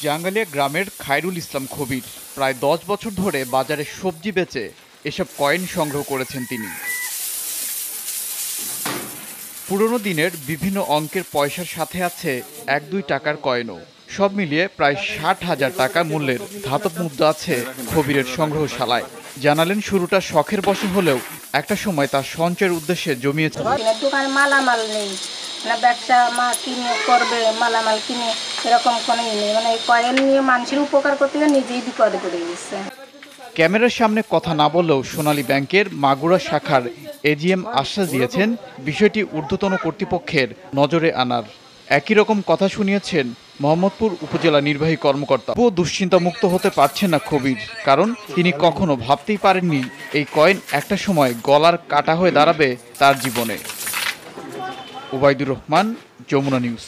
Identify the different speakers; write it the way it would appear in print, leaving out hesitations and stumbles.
Speaker 1: জাঙ্গালিয়া গ্রামের খায়রুল ইসলাম খবির প্রায় ১০ বছর ধরে বাজারে সবজি বেচে এসব কয়েন সংগ্রহ করেছেন তিনি। পুরনো দিনের বিভিন্ন অঙ্কের পয়সার সাথে আছে ১-২ টাকার কয়েনও। সব মিলিয়ে প্রায় ৬০,০০০ টাকা মূল্যের ধাতব মুদ্রা আছে খবিরের সংগ্রহশালায়। জানালেন শুরুটা শখের বশে হলেও একটা সময় তার সঞ্চয়ের উদ্দেশ্যে জমিয়েছে।
Speaker 2: দোকানে মালামাল নেই, ব্যবসা মা কিনে করবে, মালামাল কিনে এরকম কোনো নেই, এই কয়েন নিয়ে মানুষের উপকার করতে গিয়ে নিজেই বিপদে পড়ে গেছে।
Speaker 1: ক্যামেরার সামনে কথা না বললেও সোনালী ব্যাংকের মাগুরা শাখার এজিএম আশ্বাস দিয়েছেন বিষয়টি ঊর্ধ্বতন কর্তৃপক্ষের নজরে আনার। একই রকম কথা শুনিয়েছেন মোহাম্মদপুর উপজেলা নির্বাহী কর্মকর্তা। দুশ্চিন্তা মুক্ত হতে পারছেন না খবির, কারণ তিনি কখনো ভাবতেই পারেননি এই কয়েন একটা সময় গলার কাটা হয়ে দাঁড়াবে তার জীবনে। ওবায়দুর রহমান, যমুনা নিউজ।